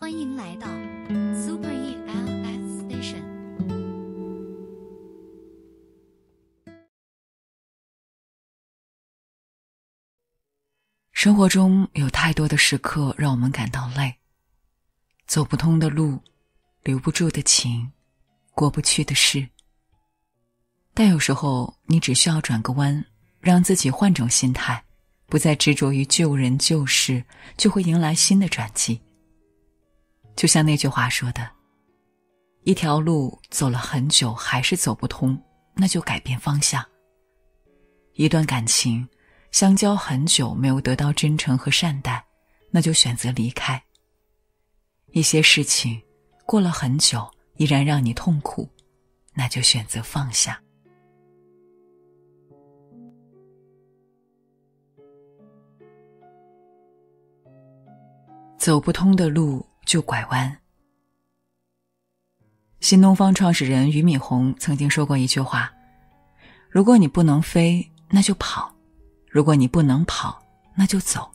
欢迎来到 Super ELS Station。生活中有太多的时刻让我们感到累，走不通的路，留不住的情，过不去的事。但有时候你只需要转个弯，让自己换种心态，不再执着于旧人旧事，就会迎来新的转机。就像那句话说的，一条路走了很久还是走不通，那就改变方向。一段感情相交很久没有得到真诚和善待，那就选择离开。一些事情过了很久依然让你痛苦，那就选择放下。走不通的路就拐弯。新东方创始人俞敏洪曾经说过一句话，如果你不能飞，那就跑；如果你不能跑，那就走；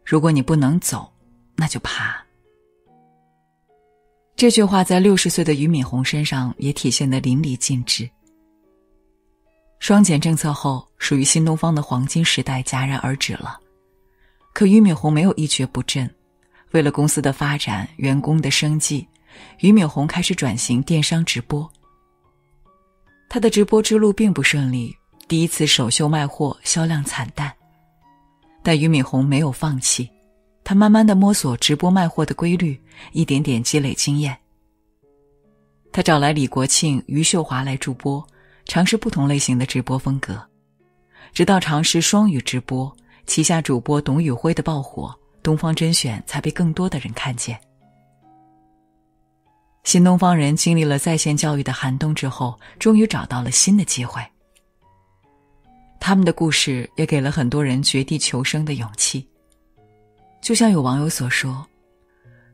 如果你不能走，那就爬。这句话在60岁的俞敏洪身上也体现得淋漓尽致。双减政策后，属于新东方的黄金时代戛然而止了。可俞敏洪没有一蹶不振，为了公司的发展、员工的生计，俞敏洪开始转型电商直播。他的直播之路并不顺利，第一次首秀卖货销量惨淡。但俞敏洪没有放弃，他慢慢地摸索直播卖货的规律，一点点积累经验。他找来李国庆、余秀华来助播，尝试不同类型的直播风格，直到尝试双语直播，旗下主播董宇辉的爆火，东方甄选才被更多的人看见。新东方人经历了在线教育的寒冬之后，终于找到了新的机会。他们的故事也给了很多人绝地求生的勇气。就像有网友所说，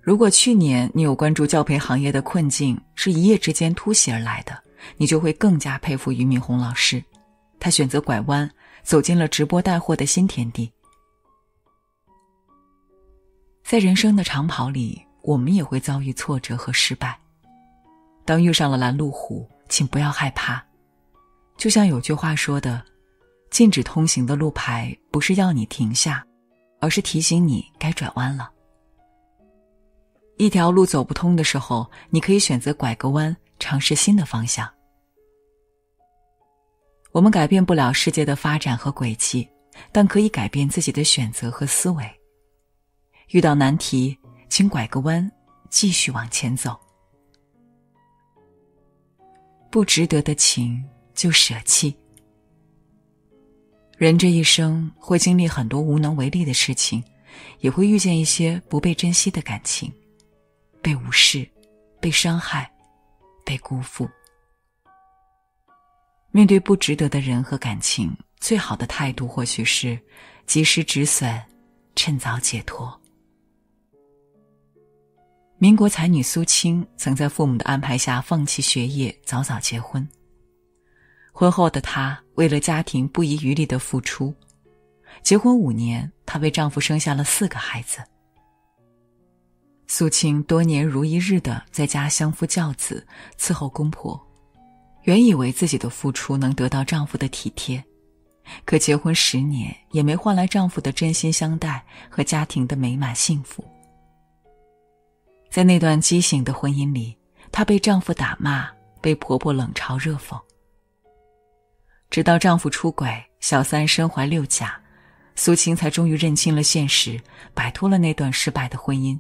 如果去年你有关注教培行业的困境是一夜之间突袭而来的，你就会更加佩服俞敏洪老师。他选择拐弯，走进了直播带货的新天地。在人生的长跑里，我们也会遭遇挫折和失败。当遇上了拦路虎，请不要害怕。就像有句话说的，禁止通行的路牌不是要你停下，而是提醒你该转弯了。一条路走不通的时候，你可以选择拐个弯，尝试新的方向。我们改变不了世界的发展和轨迹，但可以改变自己的选择和思维。遇到难题，请拐个弯，继续往前走。不值得的情就舍弃。人这一生会经历很多无能为力的事情，也会遇见一些不被珍惜的感情，被无视，被伤害，被辜负。面对不值得的人和感情，最好的态度或许是及时止损，趁早解脱。民国才女苏青曾在父母的安排下放弃学业，早早结婚。婚后的她为了家庭不遗余力地付出，结婚5年，她为丈夫生下了4个孩子。苏青多年如一日地在家相夫教子，伺候公婆，原以为自己的付出能得到丈夫的体贴，可结婚10年也没换来丈夫的真心相待和家庭的美满幸福。在那段畸形的婚姻里，她被丈夫打骂，被婆婆冷嘲热讽。直到丈夫出轨，小三身怀6甲，苏青才终于认清了现实，摆脱了那段失败的婚姻。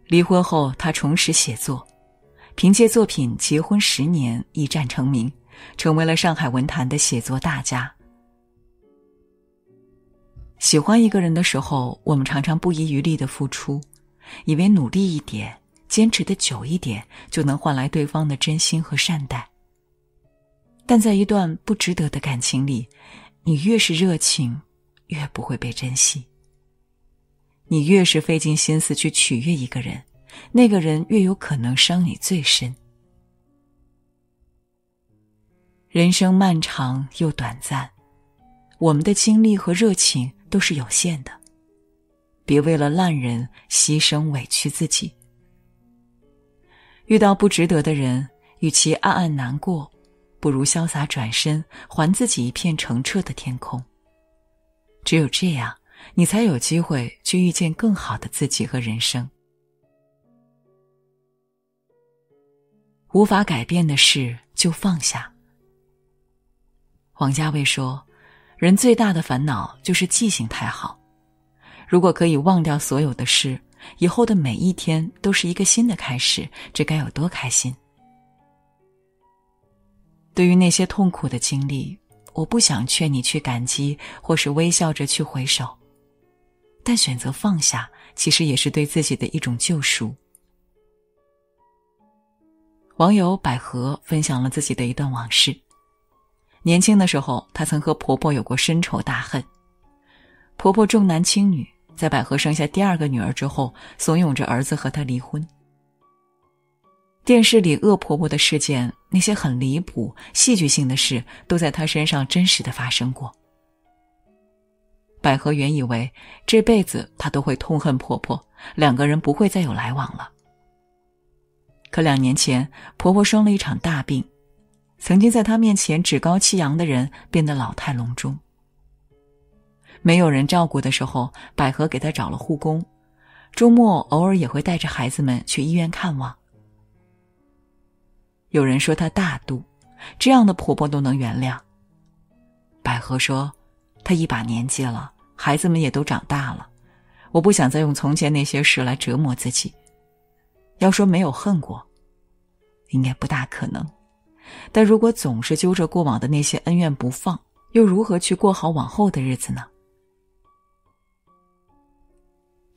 离婚后，她重拾写作，凭借作品《结婚10年》一战成名，成为了上海文坛的写作大家。喜欢一个人的时候，我们常常不遗余力地付出，以为努力一点，坚持的久一点，就能换来对方的真心和善待。但在一段不值得的感情里，你越是热情，越不会被珍惜。你越是费尽心思去取悦一个人，那个人越有可能伤你最深。人生漫长又短暂，我们的精力和热情都是有限的。别为了烂人牺牲委屈自己。遇到不值得的人，与其暗暗难过，不如潇洒转身，还自己一片澄澈的天空。只有这样，你才有机会去遇见更好的自己和人生。无法改变的事就放下。王家卫说，人最大的烦恼就是记性太好。如果可以忘掉所有的事，以后的每一天都是一个新的开始，这该有多开心。对于那些痛苦的经历，我不想劝你去感激，或是微笑着去回首，但选择放下，其实也是对自己的一种救赎。网友百合分享了自己的一段往事。年轻的时候，她曾和婆婆有过深仇大恨。婆婆重男轻女，在百合生下第二个女儿之后，怂恿着儿子和她离婚。电视里恶婆婆的事件，那些很离谱、戏剧性的事，都在她身上真实的发生过。百合原以为这辈子她都会痛恨婆婆，两个人不会再有来往了。可2年前，婆婆生了一场大病，曾经在她面前趾高气扬的人变得老态龙钟。没有人照顾的时候，百合给她找了护工，周末偶尔也会带着孩子们去医院看望。有人说她大度，这样的婆婆都能原谅。百合说，她一把年纪了，孩子们也都长大了，我不想再用从前那些事来折磨自己。要说没有恨过，应该不大可能，但如果总是揪着过往的那些恩怨不放，又如何去过好往后的日子呢？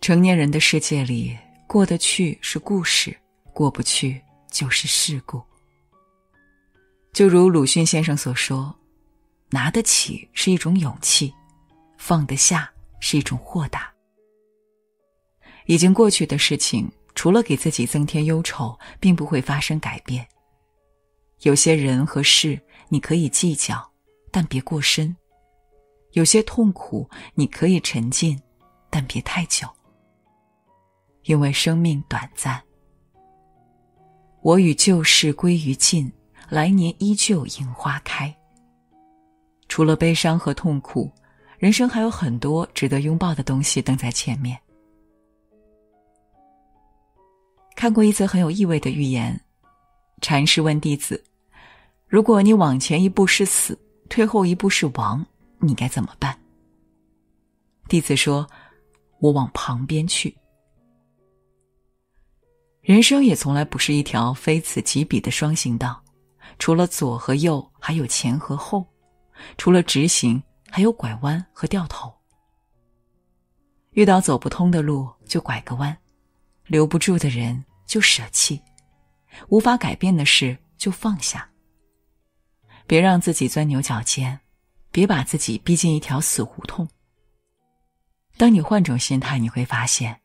成年人的世界里，过得去是故事，过不去就是事故。就如鲁迅先生所说，拿得起是一种勇气，放得下是一种豁达。已经过去的事情，除了给自己增添忧愁，并不会发生改变。有些人和事你可以计较，但别过深。有些痛苦你可以沉浸，但别太久。因为生命短暂。我与旧事归于尽，来年依旧樱花开。除了悲伤和痛苦，人生还有很多值得拥抱的东西等在前面。看过一则很有意味的寓言，禅师问弟子，如果你往前一步是死，退后一步是亡，你该怎么办？弟子说，我往旁边去。人生也从来不是一条非此即彼的双行道，除了左和右，还有前和后，除了直行，还有拐弯和掉头。遇到走不通的路就拐个弯，留不住的人就舍弃，无法改变的事就放下。别让自己钻牛角尖，别把自己逼进一条死胡同。当你换种心态，你会发现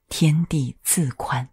天地自宽。